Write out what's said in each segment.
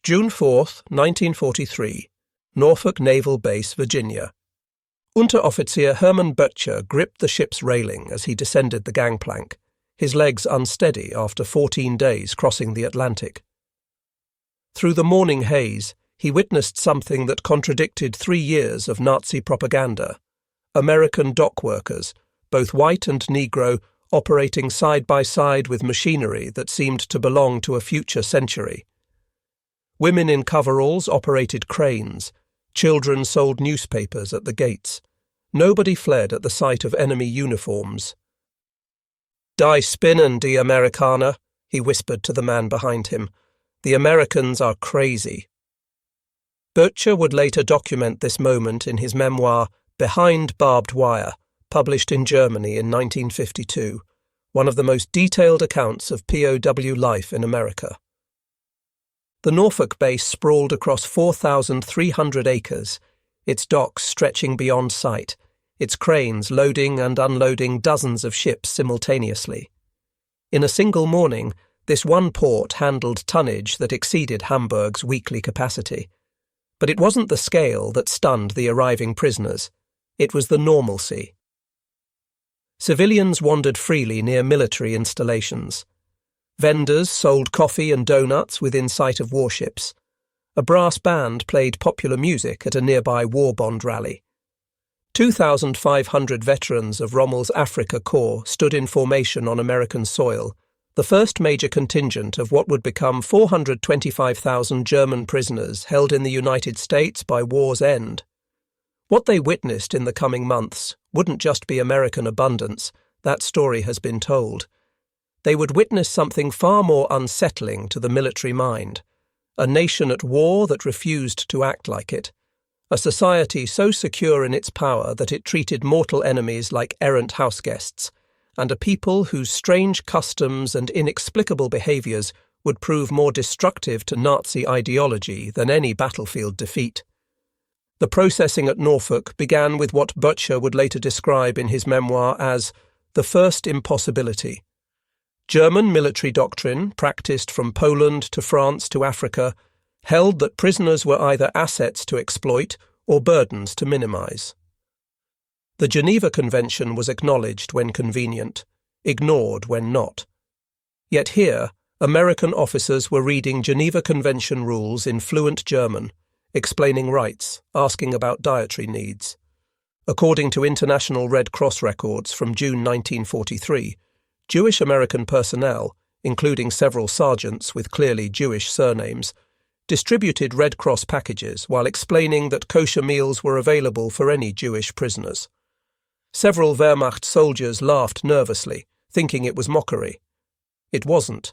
June 4, 1943, Norfolk Naval Base, Virginia. Unteroffizier Hermann Böttcher gripped the ship's railing as he descended the gangplank, his legs unsteady after 14 days crossing the Atlantic. Through the morning haze, he witnessed something that contradicted 3 years of Nazi propaganda. American dock workers, both white and Negro, operating side by side with machinery that seemed to belong to a future century. Women in coveralls operated cranes. Children sold newspapers at the gates. Nobody fled at the sight of enemy uniforms. "Die spinnen, die Amerikaner," he whispered to the man behind him. "The Americans are crazy." Böttcher would later document this moment in his memoir, Behind Barbed Wire, published in Germany in 1952, one of the most detailed accounts of POW life in America. The Norfolk base sprawled across 4,300 acres, its docks stretching beyond sight, its cranes loading and unloading dozens of ships simultaneously. In a single morning, this one port handled tonnage that exceeded Hamburg's weekly capacity. But it wasn't the scale that stunned the arriving prisoners. It was the normalcy. Civilians wandered freely near military installations. Vendors sold coffee and donuts within sight of warships. A brass band played popular music at a nearby war bond rally. 2,500 veterans of Rommel's Africa Corps stood in formation on American soil, the first major contingent of what would become 425,000 German prisoners held in the United States by war's end. What they witnessed in the coming months wouldn't just be American abundance, that story has been told. They would witness something far more unsettling to the military mind, a nation at war that refused to act like it, a society so secure in its power that it treated mortal enemies like errant houseguests, and a people whose strange customs and inexplicable behaviours would prove more destructive to Nazi ideology than any battlefield defeat. The processing at Norfolk began with what Böttcher would later describe in his memoir as the first impossibility. German military doctrine, practiced from Poland to France to Africa, held that prisoners were either assets to exploit or burdens to minimize. The Geneva Convention was acknowledged when convenient, ignored when not. Yet here, American officers were reading Geneva Convention rules in fluent German, explaining rights, asking about dietary needs. According to International Red Cross records from June 1943, Jewish American personnel, including several sergeants with clearly Jewish surnames, distributed Red Cross packages while explaining that kosher meals were available for any Jewish prisoners. Several Wehrmacht soldiers laughed nervously, thinking it was mockery. It wasn't.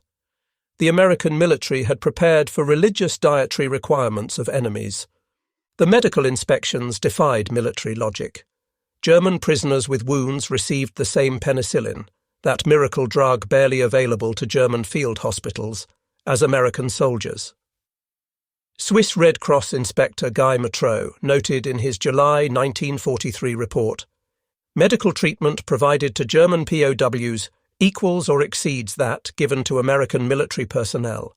The American military had prepared for religious dietary requirements of enemies. The medical inspections defied military logic. German prisoners with wounds received the same penicillin, that miracle drug barely available to German field hospitals, as American soldiers. Swiss Red Cross Inspector Guy Matreau noted in his July 1943 report, "Medical treatment provided to German POWs equals or exceeds that given to American military personnel.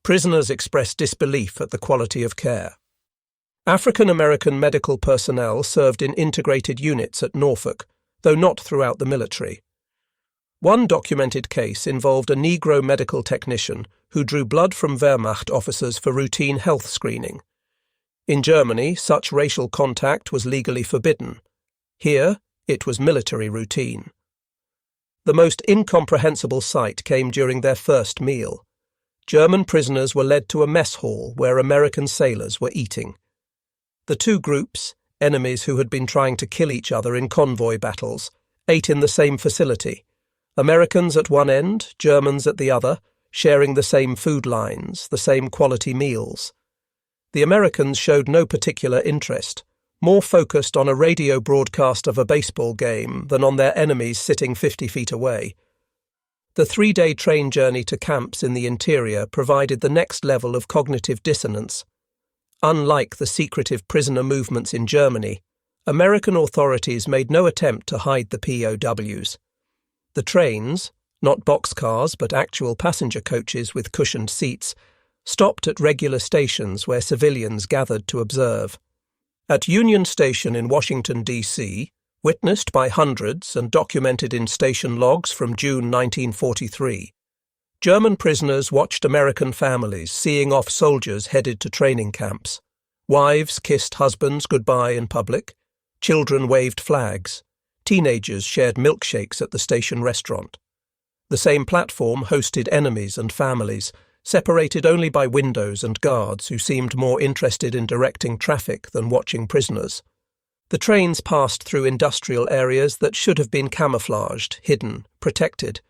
Prisoners expressed disbelief at the quality of care." African-American medical personnel served in integrated units at Norfolk, though not throughout the military. One documented case involved a Negro medical technician who drew blood from Wehrmacht officers for routine health screening. In Germany, such racial contact was legally forbidden. Here, it was military routine. The most incomprehensible sight came during their first meal. German prisoners were led to a mess hall where American sailors were eating. The two groups, enemies who had been trying to kill each other in convoy battles, ate in the same facility. Americans at one end, Germans at the other, sharing the same food lines, the same quality meals. The Americans showed no particular interest, more focused on a radio broadcast of a baseball game than on their enemies sitting 50 feet away. The 3-day train journey to camps in the interior provided the next level of cognitive dissonance. Unlike the secretive prisoner movements in Germany, American authorities made no attempt to hide the POWs. The trains, not boxcars but actual passenger coaches with cushioned seats, stopped at regular stations where civilians gathered to observe. At Union Station in Washington, D.C., witnessed by hundreds and documented in station logs from June 1943, German prisoners watched American families seeing off soldiers headed to training camps. Wives kissed husbands goodbye in public. Children waved flags. Teenagers shared milkshakes at the station restaurant. The same platform hosted enemies and families, separated only by windows and guards who seemed more interested in directing traffic than watching prisoners. The trains passed through industrial areas that should have been camouflaged, hidden, protected.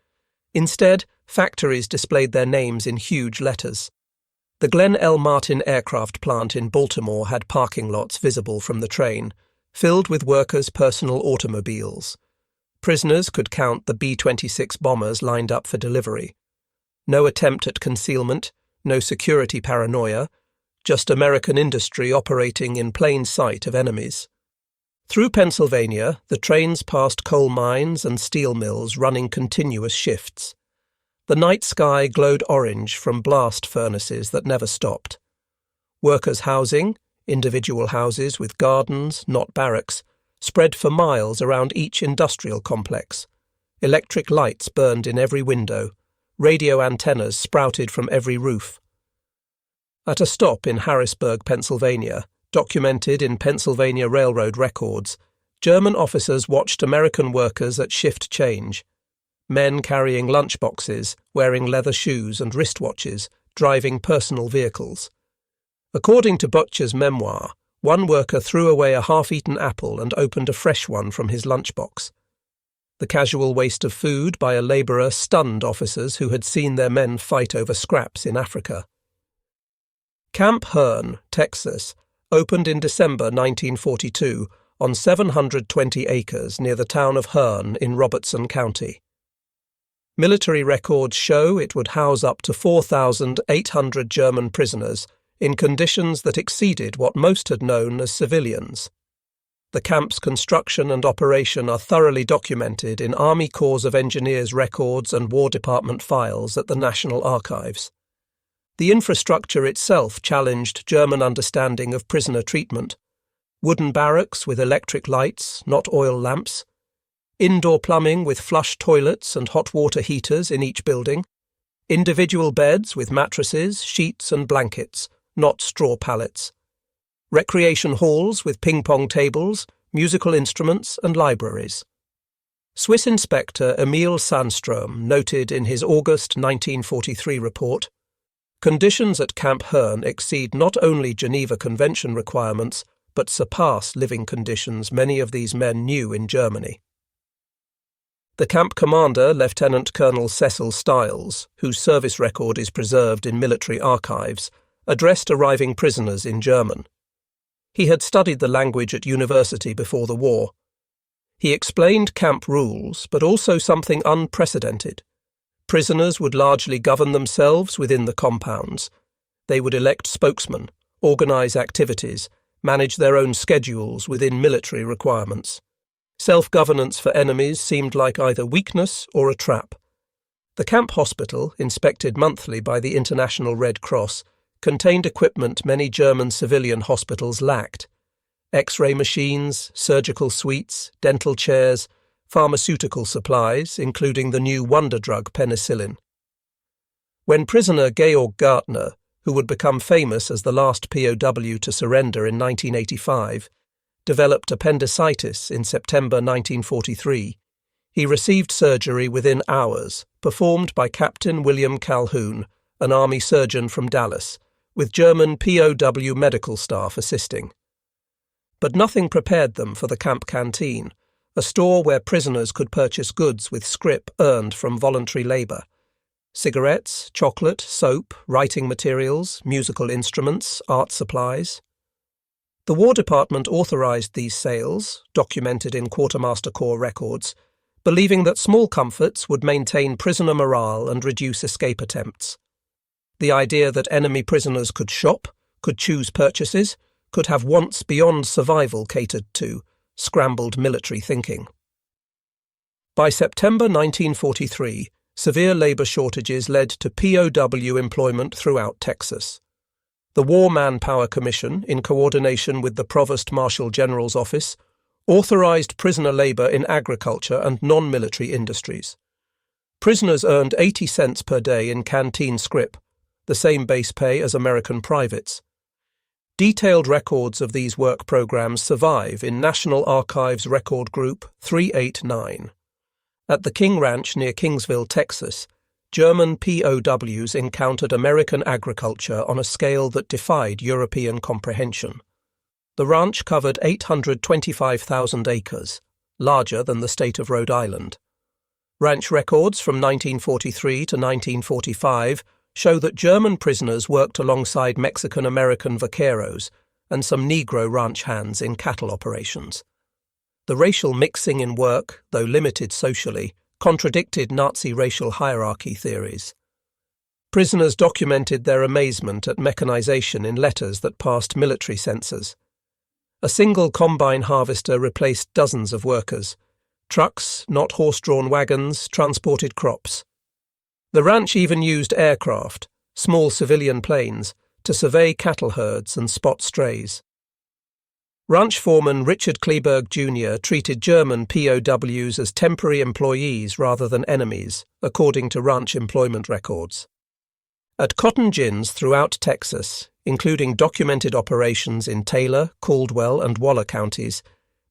Instead, factories displayed their names in huge letters. The Glenn L. Martin aircraft plant in Baltimore had parking lots visible from the train, filled with workers' personal automobiles. Prisoners could count the B-26 bombers lined up for delivery. No attempt at concealment, no security paranoia, just American industry operating in plain sight of enemies. Through Pennsylvania, the trains passed coal mines and steel mills running continuous shifts. The night sky glowed orange from blast furnaces that never stopped. Workers' housing, individual houses with gardens, not barracks, spread for miles around each industrial complex. Electric lights burned in every window. Radio antennas sprouted from every roof. At a stop in Harrisburg, Pennsylvania, documented in Pennsylvania Railroad records, German officers watched American workers at shift change. Men carrying lunchboxes, wearing leather shoes and wristwatches, driving personal vehicles. According to Böttcher's memoir, one worker threw away a half-eaten apple and opened a fresh one from his lunchbox. The casual waste of food by a labourer stunned officers who had seen their men fight over scraps in Africa. Camp Hearn, Texas, opened in December 1942 on 720 acres near the town of Hearn in Robertson County. Military records show it would house up to 4,800 German prisoners in conditions that exceeded what most had known as civilians. The camp's construction and operation are thoroughly documented in Army Corps of Engineers records and War Department files at the National Archives. The infrastructure itself challenged German understanding of prisoner treatment. Wooden barracks with electric lights, not oil lamps. Indoor plumbing with flush toilets and hot water heaters in each building. Individual beds with mattresses, sheets and blankets, not straw pallets. Recreation halls with ping-pong tables, musical instruments and libraries. Swiss Inspector Emil Sandström noted in his August 1943 report, "Conditions at Camp Hearn exceed not only Geneva Convention requirements, but surpass living conditions many of these men knew in Germany." The camp commander, Lieutenant Colonel Cecil Stiles, whose service record is preserved in military archives, addressed arriving prisoners in German. He had studied the language at university before the war. He explained camp rules, but also something unprecedented. Prisoners would largely govern themselves within the compounds. They would elect spokesmen, organize activities, manage their own schedules within military requirements. Self-governance for enemies seemed like either weakness or a trap. The camp hospital, inspected monthly by the International Red Cross, contained equipment many German civilian hospitals lacked: X-ray machines, surgical suites, dental chairs, pharmaceutical supplies, including the new wonder drug penicillin. When prisoner Georg Gärtner, who would become famous as the last POW to surrender in 1985, developed appendicitis in September 1943, he received surgery within hours, performed by Captain William Calhoun, an Army surgeon from Dallas, with German POW medical staff assisting. But nothing prepared them for the camp canteen, a store where prisoners could purchase goods with scrip earned from voluntary labour: cigarettes, chocolate, soap, writing materials, musical instruments, art supplies. The War Department authorised these sales, documented in Quartermaster Corps records, believing that small comforts would maintain prisoner morale and reduce escape attempts. The idea that enemy prisoners could shop, could choose purchases, could have wants beyond survival catered to, scrambled military thinking. By September 1943, Severe labor shortages led to POW employment throughout Texas. The War Manpower Commission, in coordination with the Provost Marshal General's Office, authorized prisoner labor in agriculture and non-military industries. Prisoners earned 80 cents per day in canteen scrip, the same base pay as American privates. Detailed records of these work programs survive in National Archives Record Group 389. At the King Ranch near Kingsville, Texas, German POWs encountered American agriculture on a scale that defied European comprehension. The ranch covered 825,000 acres, larger than the state of Rhode Island. Ranch records from 1943 to 1945 show that German prisoners worked alongside Mexican-American vaqueros and some Negro ranch hands in cattle operations. The racial mixing in work, though limited socially, contradicted Nazi racial hierarchy theories. Prisoners documented their amazement at mechanization in letters that passed military censors. A single combine harvester replaced dozens of workers. Trucks, not horse-drawn wagons, transported crops. The ranch even used aircraft, small civilian planes, to survey cattle herds and spot strays. Ranch foreman Richard Kleberg Jr. treated German POWs as temporary employees rather than enemies, according to ranch employment records. At cotton gins throughout Texas, including documented operations in Taylor, Caldwell, and Waller counties,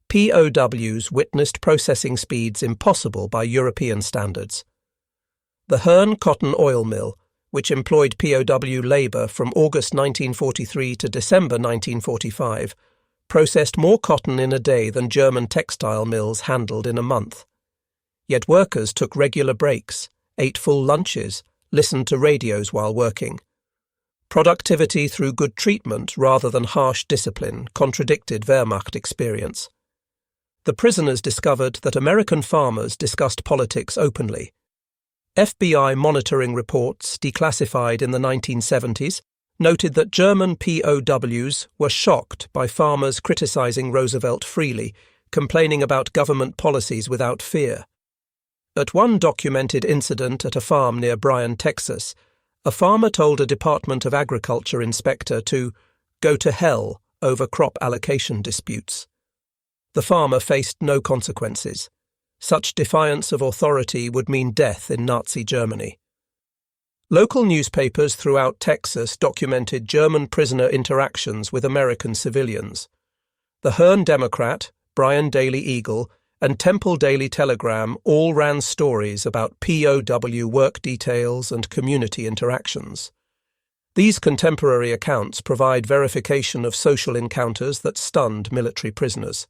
POWs witnessed processing speeds impossible by European standards. The Hearn Cotton Oil Mill, which employed POW labor from August 1943 to December 1945, processed more cotton in a day than German textile mills handled in a month. Yet workers took regular breaks, ate full lunches, listened to radios while working. Productivity through good treatment rather than harsh discipline contradicted Wehrmacht experience. The prisoners discovered that American farmers discussed politics openly. FBI monitoring reports, declassified in the 1970s, noted that German POWs were shocked by farmers criticizing Roosevelt freely, complaining about government policies without fear. At one documented incident at a farm near Bryan, Texas, a farmer told a Department of Agriculture inspector to go to hell over crop allocation disputes. The farmer faced no consequences. Such defiance of authority would mean death in Nazi Germany. Local newspapers throughout Texas documented German prisoner interactions with American civilians. The Hearn Democrat, Bryan Daily Eagle, and Temple Daily Telegram all ran stories about POW work details and community interactions. These contemporary accounts provide verification of social encounters that stunned military prisoners.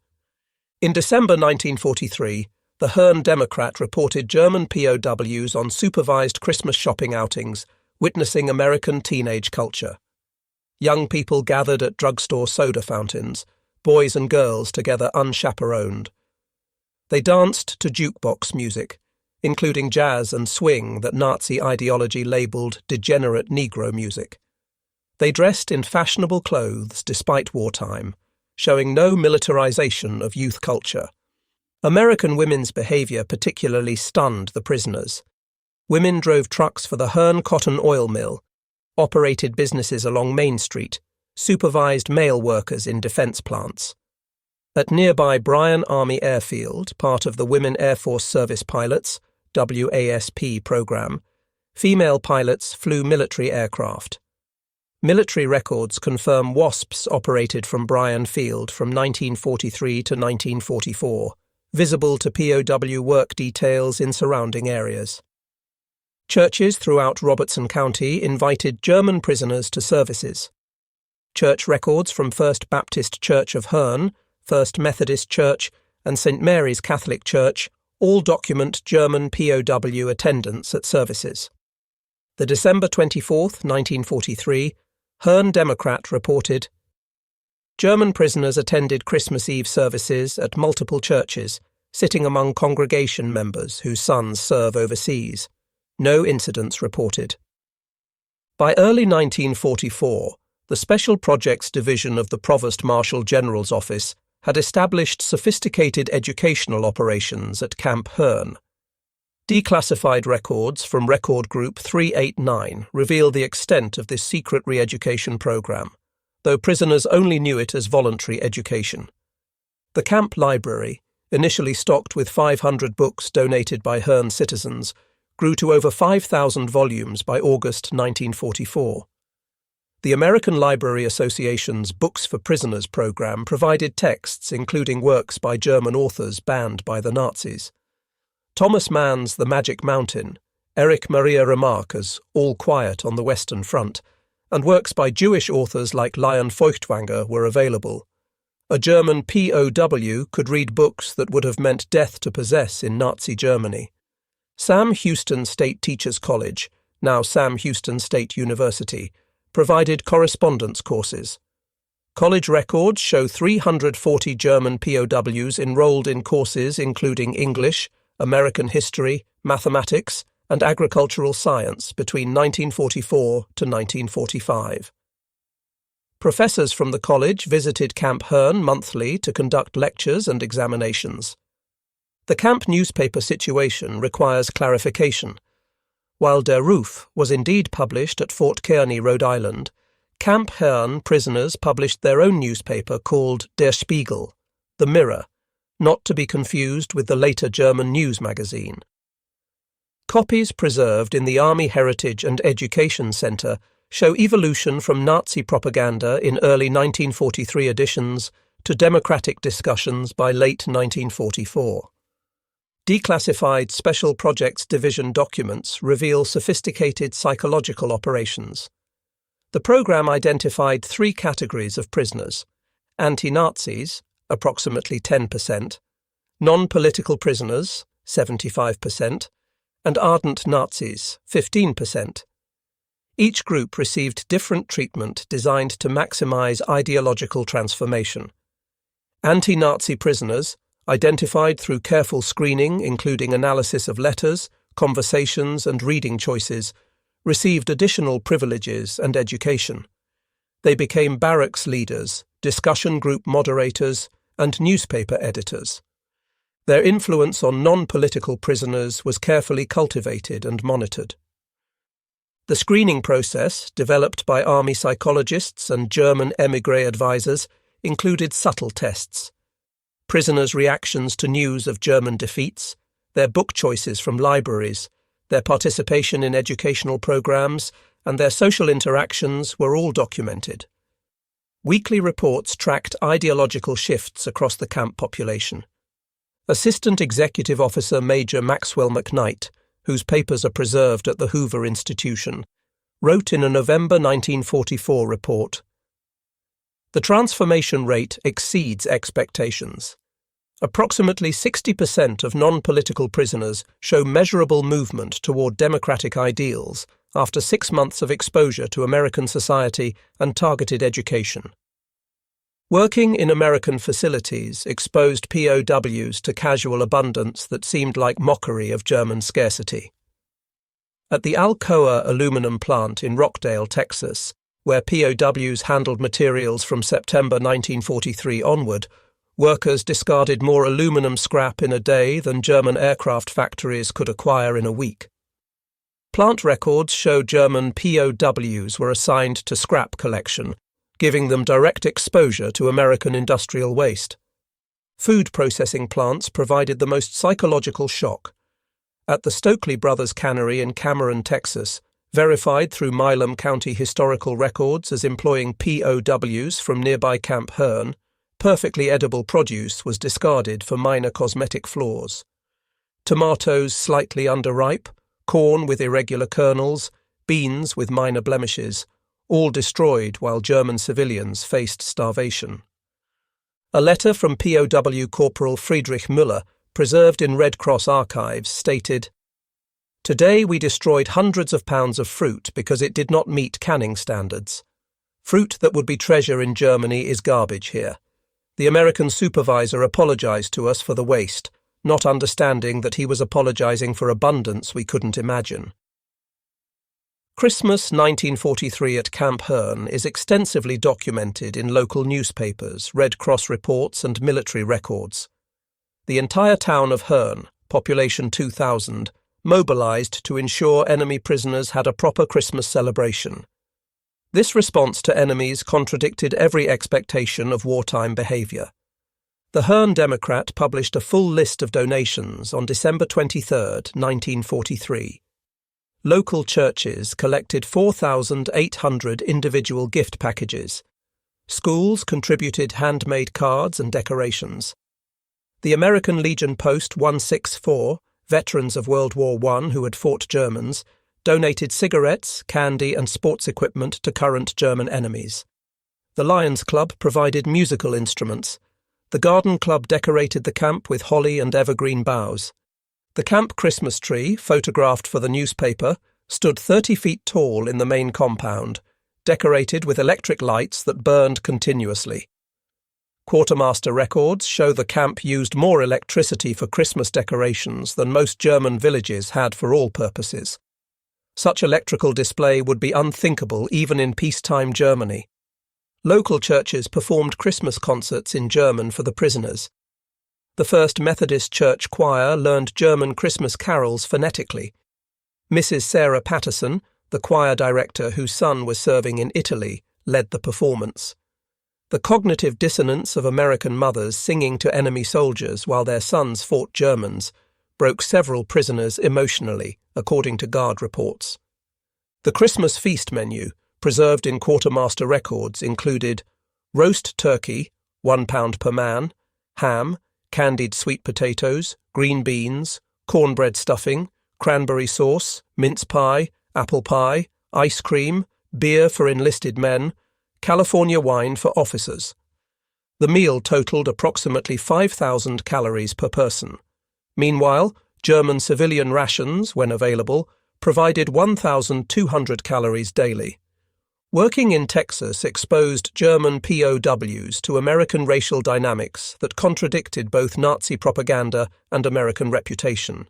In December 1943, the Hearn Democrat reported German POWs on supervised Christmas shopping outings, witnessing American teenage culture. Young people gathered at drugstore soda fountains, boys and girls together unchaperoned. They danced to jukebox music, including jazz and swing that Nazi ideology labelled degenerate Negro music. They dressed in fashionable clothes despite wartime, showing no militarization of youth culture. American women's behavior particularly stunned the prisoners. Women drove trucks for the Hearn Cotton Oil Mill, operated businesses along Main Street, supervised male workers in defense plants. At nearby Bryan Army Airfield, part of the Women Air Force Service Pilots (WASP) program, female pilots flew military aircraft. Military records confirm WASPs operated from Bryan Field from 1943 to 1944. Visible to POW work details in surrounding areas. Churches throughout Robertson County invited German prisoners to services. Church records from First Baptist Church of Hearn, First Methodist Church, and St. Mary's Catholic Church all document German POW attendance at services. The December 24, 1943, Hearn Democrat reported, German prisoners attended Christmas Eve services at multiple churches, sitting among congregation members whose sons serve overseas. No incidents reported. By early 1944, the Special Projects Division of the Provost Marshal General's Office had established sophisticated educational operations at Camp Hearn. Declassified records from Record Group 389 reveal the extent of this secret re-education program, though prisoners only knew it as voluntary education. The camp library, initially stocked with 500 books donated by Herne citizens, grew to over 5,000 volumes by August 1944. The American Library Association's Books for Prisoners program provided texts including works by German authors banned by the Nazis. Thomas Mann's The Magic Mountain, Erich Maria Remarque's All Quiet on the Western Front, and works by Jewish authors like Lion Feuchtwanger were available. A German POW could read books that would have meant death to possess in Nazi Germany. Sam Houston State Teachers College, now Sam Houston State University, provided correspondence courses. College records show 340 German POWs enrolled in courses including English, American history, mathematics, and agricultural science between 1944 to 1945. Professors from the college visited Camp Herne monthly to conduct lectures and examinations. The camp newspaper situation requires clarification. While Der Ruf was indeed published at Fort Kearny, Rhode Island, Camp Herne prisoners published their own newspaper called Der Spiegel, the Mirror, not to be confused with the later German news magazine. Copies preserved in the Army Heritage and Education Center show evolution from Nazi propaganda in early 1943 editions to democratic discussions by late 1944. Declassified Special Projects Division documents reveal sophisticated psychological operations. The program identified 3 categories of prisoners: anti-Nazis, approximately 10%, non-political prisoners, 75%, and ardent Nazis, 15%. Each group received different treatment designed to maximize ideological transformation. Anti-Nazi prisoners, identified through careful screening including analysis of letters, conversations, and reading choices, received additional privileges and education. They became barracks leaders, discussion group moderators, and newspaper editors. Their influence on non-political prisoners was carefully cultivated and monitored. The screening process, developed by Army psychologists and German émigré advisors, included subtle tests: prisoners' reactions to news of German defeats, their book choices from libraries, their participation in educational programs, and their social interactions were all documented. Weekly reports tracked ideological shifts across the camp population. Assistant Executive Officer Major Maxwell McKnight, whose papers are preserved at the Hoover Institution, wrote in a November 1944 report, "The transformation rate exceeds expectations. Approximately 60% of non-political prisoners show measurable movement toward democratic ideals after 6 months of exposure to American society and targeted education." Working in American facilities exposed POWs to casual abundance that seemed like mockery of German scarcity. At the Alcoa aluminum plant in Rockdale, Texas, where POWs handled materials from September 1943 onward, workers discarded more aluminum scrap in a day than German aircraft factories could acquire in a week. Plant records show German POWs were assigned to scrap collection, giving them direct exposure to American industrial waste. Food processing plants provided the most psychological shock. At the Stokely Brothers Cannery in Cameron, Texas, verified through Milam County historical records as employing POWs from nearby Camp Herne, perfectly edible produce was discarded for minor cosmetic flaws. Tomatoes slightly underripe, corn with irregular kernels, beans with minor blemishes, all destroyed while German civilians faced starvation. A letter from POW Corporal Friedrich Müller, preserved in Red Cross archives, stated, "Today we destroyed hundreds of pounds of fruit because it did not meet canning standards. Fruit that would be treasure in Germany is garbage here. The American supervisor apologized to us for the waste, not understanding that he was apologizing for abundance we couldn't imagine." Christmas 1943 at Camp Herne is extensively documented in local newspapers, Red Cross reports, and military records. The entire town of Herne, population 2,000, mobilized to ensure enemy prisoners had a proper Christmas celebration. This response to enemies contradicted every expectation of wartime behavior. The Herne Democrat published a full list of donations on December 23, 1943. Local churches collected 4,800 individual gift packages. Schools contributed handmade cards and decorations. The American Legion Post 164, veterans of World War I who had fought Germans, donated cigarettes, candy and sports equipment to current German enemies. The Lions Club provided musical instruments. The Garden Club decorated the camp with holly and evergreen boughs. The camp Christmas tree, photographed for the newspaper, stood 30 feet tall in the main compound, decorated with electric lights that burned continuously. Quartermaster records show the camp used more electricity for Christmas decorations than most German villages had for all purposes. Such electrical display would be unthinkable even in peacetime Germany. Local churches performed Christmas concerts in German for the prisoners. The First Methodist Church choir learned German Christmas carols phonetically. Mrs. Sarah Patterson, the choir director whose son was serving in Italy, led the performance. The cognitive dissonance of American mothers singing to enemy soldiers while their sons fought Germans broke several prisoners emotionally, according to guard reports. The Christmas feast menu, preserved in quartermaster records, included roast turkey, £1 per man, ham, candied sweet potatoes, green beans, cornbread stuffing, cranberry sauce, mince pie, apple pie, ice cream, beer for enlisted men, California wine for officers. The meal totaled approximately 5,000 calories per person. Meanwhile, German civilian rations, when available, provided 1,200 calories daily. Working in Texas exposed German POWs to American racial dynamics that contradicted both Nazi propaganda and American reputation.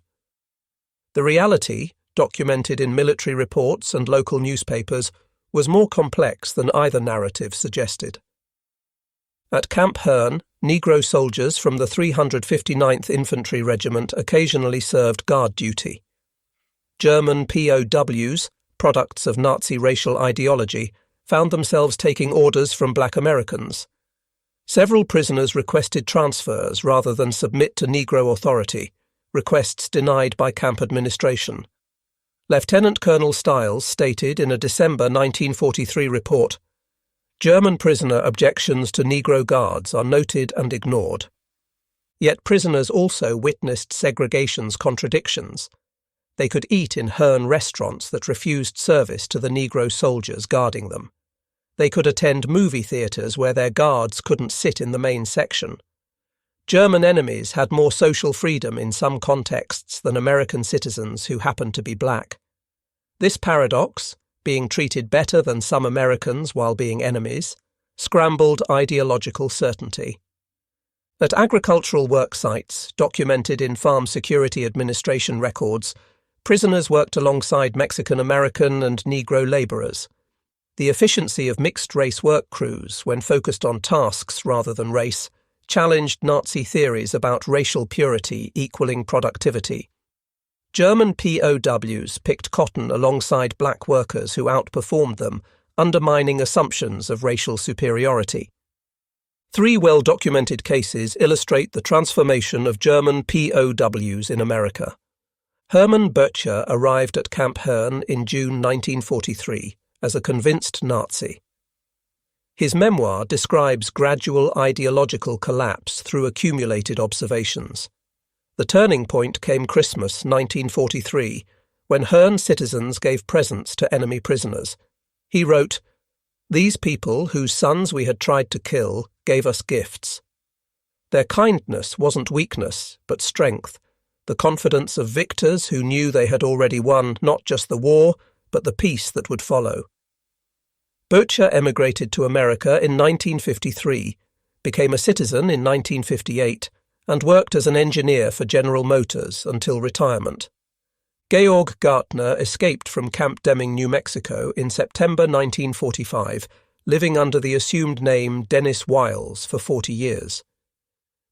The reality, documented in military reports and local newspapers, was more complex than either narrative suggested. At Camp Herne, Negro soldiers from the 359th Infantry Regiment occasionally served guard duty. German POWs, products of Nazi racial ideology, found themselves taking orders from black Americans. Several prisoners requested transfers rather than submit to Negro authority, requests denied by camp administration. Lieutenant Colonel Stiles stated in a December 1943 report, "German prisoner objections to Negro guards are noted and ignored." Yet prisoners also witnessed segregation's contradictions. They could eat in Herne restaurants that refused service to the Negro soldiers guarding them. They could attend movie theatres where their guards couldn't sit in the main section. German enemies had more social freedom in some contexts than American citizens who happened to be black. This paradox, being treated better than some Americans while being enemies, scrambled ideological certainty. At agricultural work sites, documented in Farm Security Administration records, prisoners worked alongside Mexican-American and Negro labourers. The efficiency of mixed-race work crews, when focused on tasks rather than race, challenged Nazi theories about racial purity equaling productivity. German POWs picked cotton alongside black workers who outperformed them, undermining assumptions of racial superiority. 3 well-documented cases illustrate the transformation of German POWs in America. Hermann Böttcher arrived at Camp Herne in June 1943 as a convinced Nazi. His memoir describes gradual ideological collapse through accumulated observations. The turning point came Christmas 1943, when Herne citizens gave presents to enemy prisoners. He wrote, "These people, whose sons we had tried to kill, gave us gifts. Their kindness wasn't weakness, but strength, the confidence of victors who knew they had already won not just the war, but the peace that would follow." Böttcher emigrated to America in 1953, became a citizen in 1958, and worked as an engineer for General Motors until retirement. Georg Gärtner escaped from Camp Deming, New Mexico in September 1945, living under the assumed name Dennis Wiles for 40 years.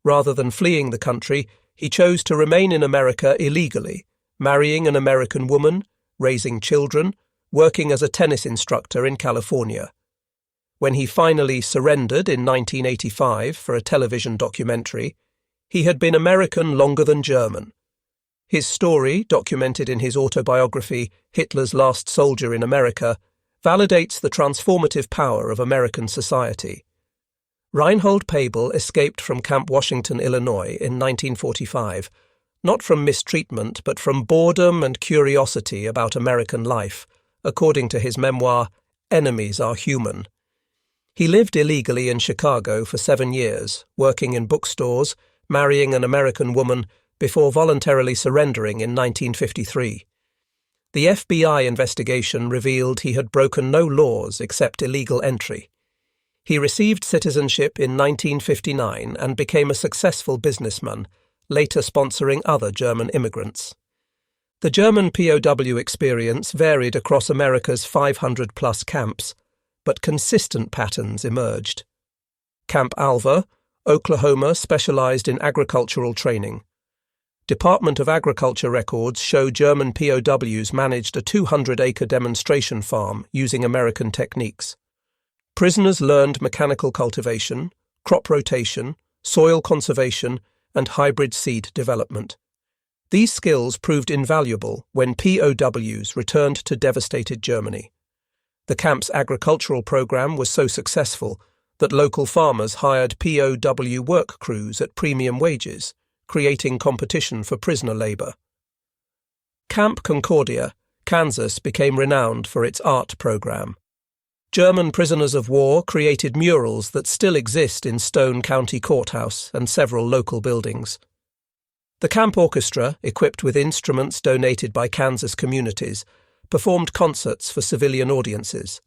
Rather than fleeing the country, he chose to remain in America illegally, marrying an American woman, raising children, working as a tennis instructor in California. When he finally surrendered in 1985 for a television documentary, he had been American longer than German. His story, documented in his autobiography Hitler's Last Soldier in America, validates the transformative power of American society. Reinhold Pabel escaped from Camp Washington, Illinois in 1945, not from mistreatment but from boredom and curiosity about American life, according to his memoir, Enemies Are Human. He lived illegally in Chicago for 7 years, working in bookstores, marrying an American woman, before voluntarily surrendering in 1953. The FBI investigation revealed he had broken no laws except illegal entry. He received citizenship in 1959 and became a successful businessman, later sponsoring other German immigrants. The German POW experience varied across America's 500-plus camps, but consistent patterns emerged. Camp Alva, Oklahoma, specialized in agricultural training. Department of Agriculture records show German POWs managed a 200-acre demonstration farm using American techniques. Prisoners learned mechanical cultivation, crop rotation, soil conservation, and hybrid seed development. These skills proved invaluable when POWs returned to devastated Germany. The camp's agricultural program was so successful that local farmers hired POW work crews at premium wages, creating competition for prisoner labor. Camp Concordia, Kansas, became renowned for its art program. German prisoners of war created murals that still exist in Stone County Courthouse and several local buildings. The camp orchestra, equipped with instruments donated by Kansas communities, performed concerts for civilian audiences.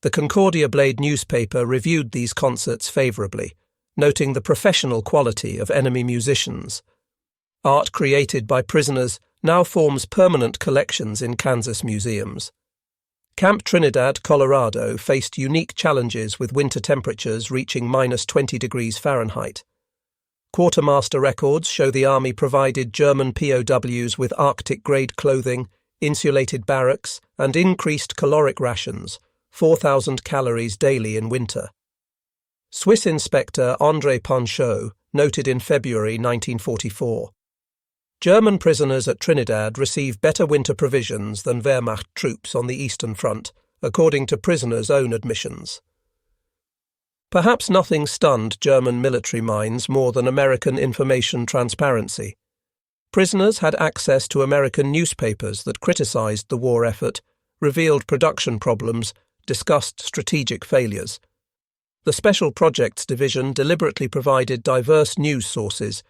The Concordia Blade newspaper reviewed these concerts favorably, noting the professional quality of enemy musicians. Art created by prisoners now forms permanent collections in Kansas museums. Camp Trinidad, Colorado, faced unique challenges with winter temperatures reaching -20 degrees Fahrenheit. Quartermaster records show the Army provided German POWs with Arctic-grade clothing, insulated barracks, and increased caloric rations, 4,000 calories daily in winter. Swiss inspector André Panchaud noted in February 1944, German prisoners at Trinidad receive better winter provisions than Wehrmacht troops on the Eastern Front, according to prisoners' own admissions. Perhaps nothing stunned German military minds more than American information transparency. Prisoners had access to American newspapers that criticized the war effort, revealed production problems, discussed strategic failures. The Special Projects Division deliberately provided diverse news sources,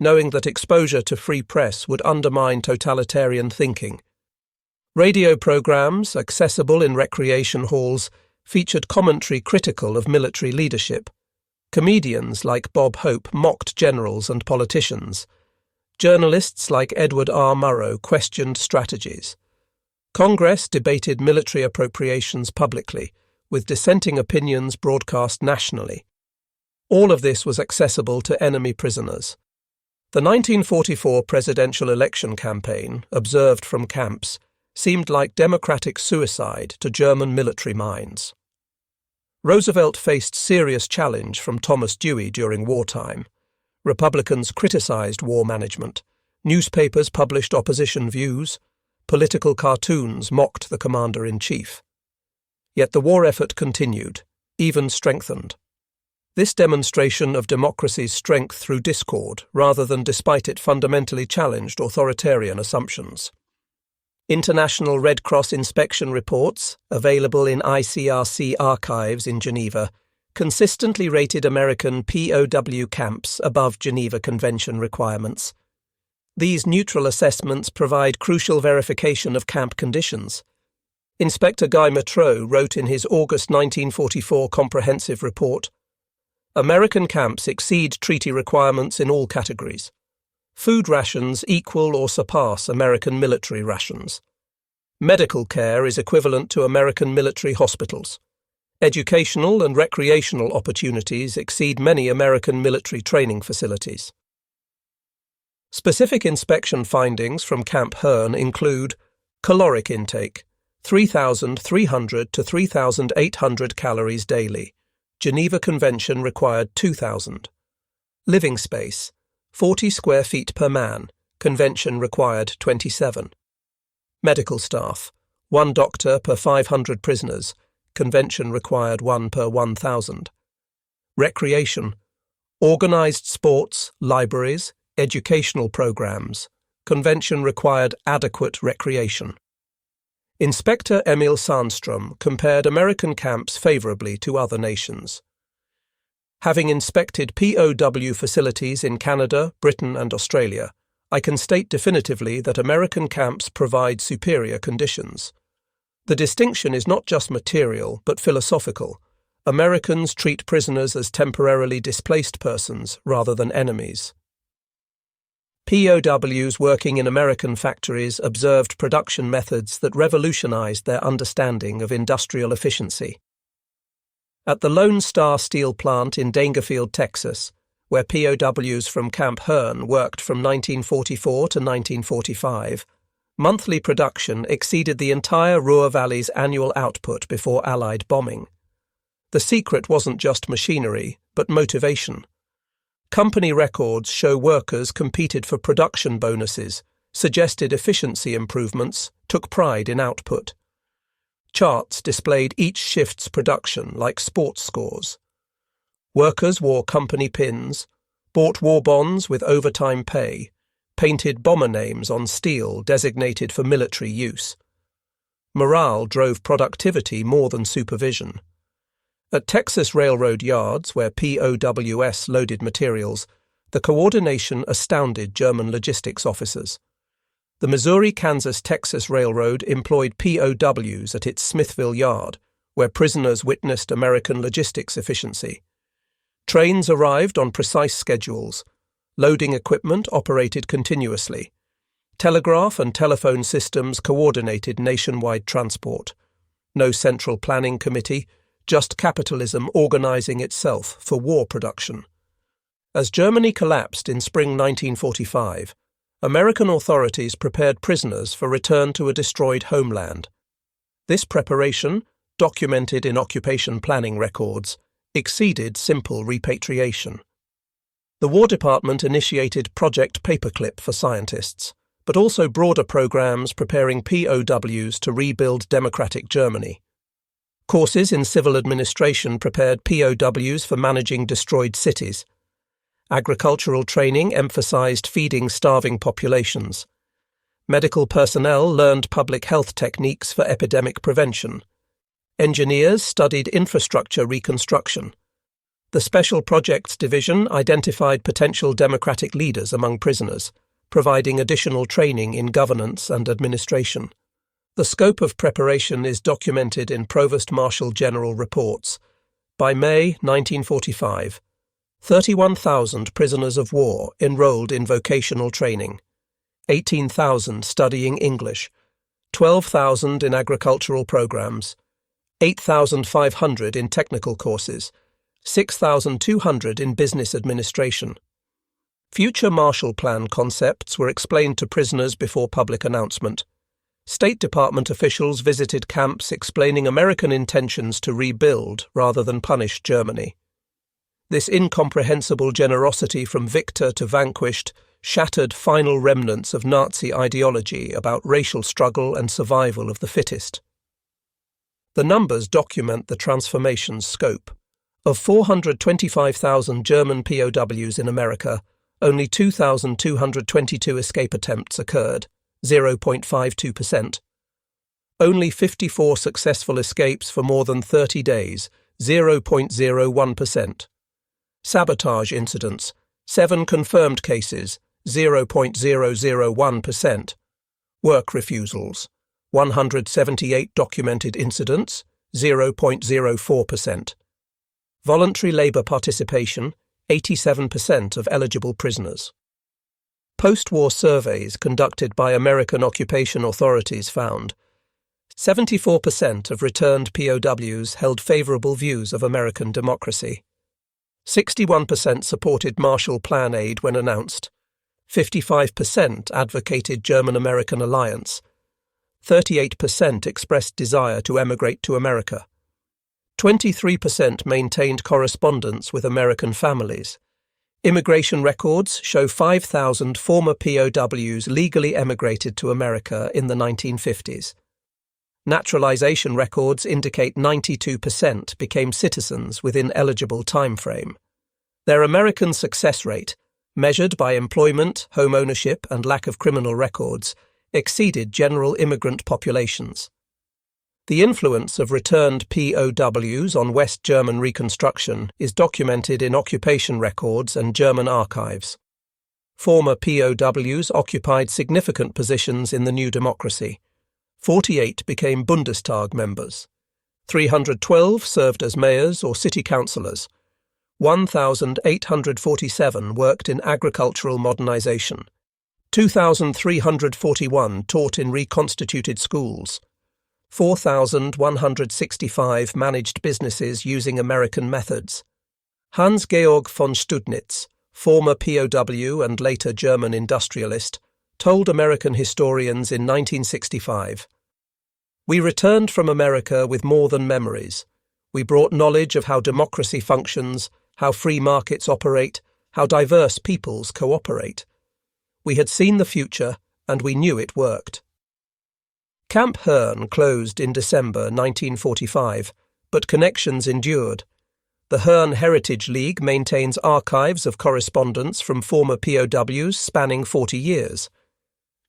knowing that exposure to free press would undermine totalitarian thinking. Radio programs, accessible in recreation halls, featured commentary critical of military leadership. Comedians like Bob Hope mocked generals and politicians. Journalists like Edward R. Murrow questioned strategies. Congress debated military appropriations publicly, with dissenting opinions broadcast nationally. All of this was accessible to enemy prisoners. The 1944 presidential election campaign, observed from camps, seemed like democratic suicide to German military minds. Roosevelt faced serious challenge from Thomas Dewey during wartime. Republicans criticized war management. Newspapers published opposition views. Political cartoons mocked the commander-in-chief. Yet the war effort continued, even strengthened. This demonstration of democracy's strength through discord, rather than despite it fundamentally challenged authoritarian assumptions. International Red Cross inspection reports, available in ICRC archives in Geneva, consistently rated American POW camps above Geneva Convention requirements. These neutral assessments provide crucial verification of camp conditions. Inspector Guy Metreau wrote in his August 1944 comprehensive report, American camps exceed treaty requirements in all categories. Food rations equal or surpass American military rations. Medical care is equivalent to American military hospitals. Educational and recreational opportunities exceed many American military training facilities. Specific inspection findings from Camp Herne include caloric intake, 3,300 to 3,800 calories daily. Geneva Convention required 2,000. Living space, 40 square feet per man. Convention required 27. Medical staff, 1 doctor per 500 prisoners. Convention required 1 per 1,000. Recreation, organised sports, libraries, educational programs. Convention required adequate recreation. Inspector Emil Sandstrom compared American camps favourably to other nations. Having inspected POW facilities in Canada, Britain and Australia, I can state definitively that American camps provide superior conditions. The distinction is not just material, but philosophical. Americans treat prisoners as temporarily displaced persons rather than enemies. POWs working in American factories observed production methods that revolutionized their understanding of industrial efficiency. At the Lone Star Steel plant in Daingerfield, Texas, where POWs from Camp Herne worked from 1944 to 1945, monthly production exceeded the entire Ruhr Valley's annual output before Allied bombing. The secret wasn't just machinery, but motivation. Company records show workers competed for production bonuses, suggested efficiency improvements, took pride in output. Charts displayed each shift's production like sports scores. Workers wore company pins, bought war bonds with overtime pay, painted bomber names on steel designated for military use. Morale drove productivity more than supervision. At Texas railroad yards, where POWs loaded materials, the coordination astounded German logistics officers. The Missouri-Kansas-Texas Railroad employed POWs at its Smithville yard, where prisoners witnessed American logistics efficiency. Trains arrived on precise schedules. Loading equipment operated continuously. Telegraph and telephone systems coordinated nationwide transport. No central planning committee, just capitalism organizing itself for war production. As Germany collapsed in spring 1945, American authorities prepared prisoners for return to a destroyed homeland. This preparation, documented in occupation planning records, exceeded simple repatriation. The War Department initiated Project Paperclip for scientists, but also broader programs preparing POWs to rebuild democratic Germany. Courses in civil administration prepared POWs for managing destroyed cities. Agricultural training emphasized feeding starving populations. Medical personnel learned public health techniques for epidemic prevention. Engineers studied infrastructure reconstruction. The Special Projects Division identified potential democratic leaders among prisoners, providing additional training in governance and administration. The scope of preparation is documented in Provost Marshal General reports. By May 1945, 31,000 prisoners of war enrolled in vocational training, 18,000 studying English, 12,000 in agricultural programs, 8,500 in technical courses, 6,200 in business administration. Future Marshall Plan concepts were explained to prisoners before public announcement. State Department officials visited camps explaining American intentions to rebuild rather than punish Germany. This incomprehensible generosity from victor to vanquished shattered final remnants of Nazi ideology about racial struggle and survival of the fittest. The numbers document the transformation's scope. Of 425,000 German POWs in America, only 2,222 escape attempts occurred, 0.52%. Only 54 successful escapes for more than 30 days, 0.01%. Sabotage incidents, 7 confirmed cases, 0.001%. Work refusals, 178 documented incidents, 0.04%. Voluntary labour participation, 87% of eligible prisoners. Post-war surveys conducted by American occupation authorities found 74% of returned POWs held favourable views of American democracy. 61% supported Marshall Plan aid when announced. 55% advocated German-American alliance. 38% expressed desire to emigrate to America. 23% maintained correspondence with American families. Immigration records show 5,000 former POWs legally emigrated to America in the 1950s. Naturalization records indicate 92% became citizens within eligible time frame. Their American success rate, measured by employment, home ownership, and lack of criminal records, exceeded general immigrant populations. The influence of returned POWs on West German Reconstruction is documented in occupation records and German archives. Former POWs occupied significant positions in the new democracy. 48 became Bundestag members. 312 served as mayors or city councillors. 1,847 worked in agricultural modernization. 2,341 taught in reconstituted schools. 4,165 managed businesses using American methods. Hans-Georg von Studnitz, former POW and later German industrialist, told American historians in 1965, "We returned from America with more than memories. We brought knowledge of how democracy functions, how free markets operate, how diverse peoples cooperate. We had seen the future, and we knew it worked." Camp Hearn closed in December 1945, but connections endured. The Hearn Heritage League maintains archives of correspondence from former POWs spanning 40 years.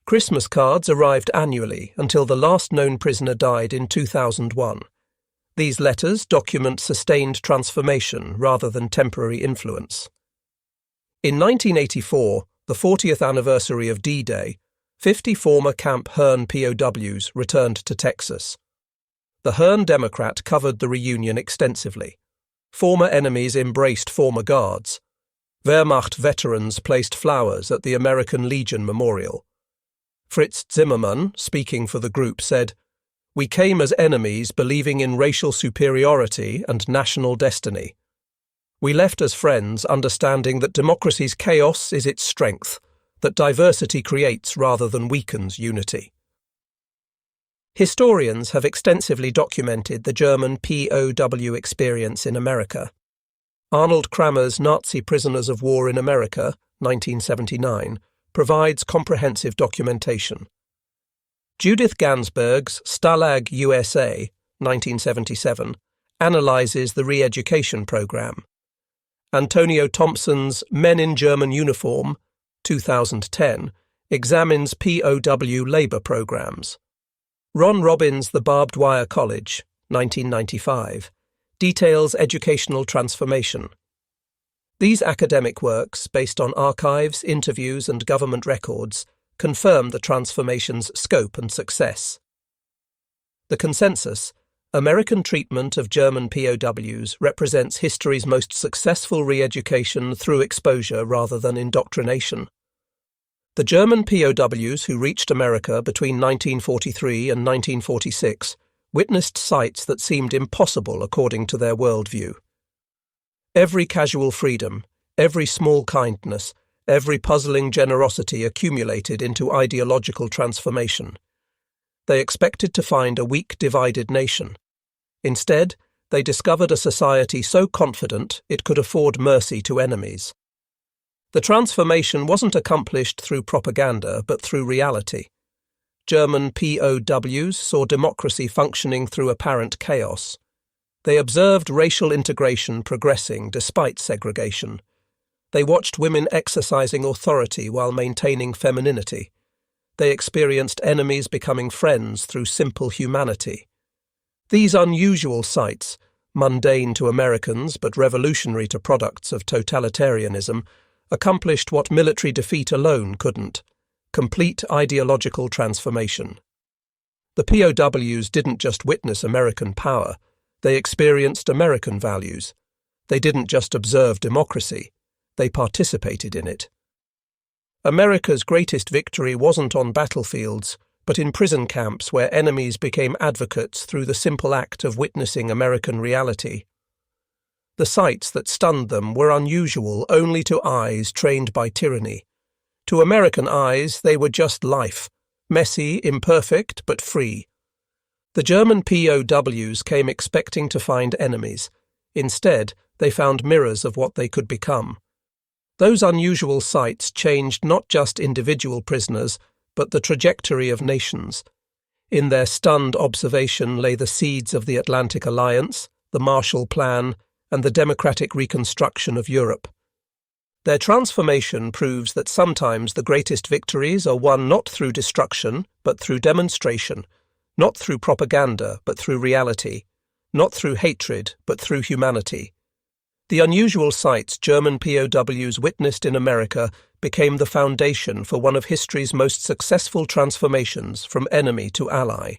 Christmas cards arrived annually until the last known prisoner died in 2001. These letters document sustained transformation rather than temporary influence. In 1984, the 40th anniversary of D-Day, 50 former Camp Hearn POWs returned to Texas. The Hearn Democrat covered the reunion extensively. Former enemies embraced former guards. Wehrmacht veterans placed flowers at the American Legion Memorial. Fritz Zimmermann, speaking for the group, said, "We came as enemies believing in racial superiority and national destiny. We left as friends understanding that democracy's chaos is its strength, that diversity creates rather than weakens unity." Historians have extensively documented the German POW experience in America. Arnold Kramer's Nazi Prisoners of War in America, 1979, provides comprehensive documentation. Judith Gansberg's Stalag USA, 1977, analyzes the re-education program. Antonio Thompson's Men in German Uniform, 2010, examines POW labour programs. Ron Robbins' The Barbed Wire College, 1995, details educational transformation. These academic works, based on archives, interviews, and government records, confirm the transformation's scope and success. The consensus, American treatment of German POWs represents history's most successful re-education through exposure rather than indoctrination. The German POWs who reached America between 1943 and 1946 witnessed sights that seemed impossible according to their worldview. Every casual freedom, every small kindness, every puzzling generosity accumulated into ideological transformation. They expected to find a weak, divided nation. Instead, they discovered a society so confident it could afford mercy to enemies. The transformation wasn't accomplished through propaganda, but through reality. German POWs saw democracy functioning through apparent chaos. They observed racial integration progressing despite segregation. They watched women exercising authority while maintaining femininity. They experienced enemies becoming friends through simple humanity. These unusual sights, mundane to Americans but revolutionary to products of totalitarianism, accomplished what military defeat alone couldn't: complete ideological transformation. The POWs didn't just witness American power, they experienced American values. They didn't just observe democracy, they participated in it. America's greatest victory wasn't on battlefields, but in prison camps where enemies became advocates through the simple act of witnessing American reality. The sights that stunned them were unusual only to eyes trained by tyranny. To American eyes, they were just life, messy, imperfect, but free. The German POWs came expecting to find enemies. Instead, they found mirrors of what they could become. Those unusual sights changed not just individual prisoners, but the trajectory of nations. In their stunned observation lay the seeds of the Atlantic Alliance, the Marshall Plan, and the democratic reconstruction of Europe. Their transformation proves that sometimes the greatest victories are won not through destruction, but through demonstration, not through propaganda, but through reality, not through hatred, but through humanity. The unusual sights German POWs witnessed in America became the foundation for one of history's most successful transformations from enemy to ally.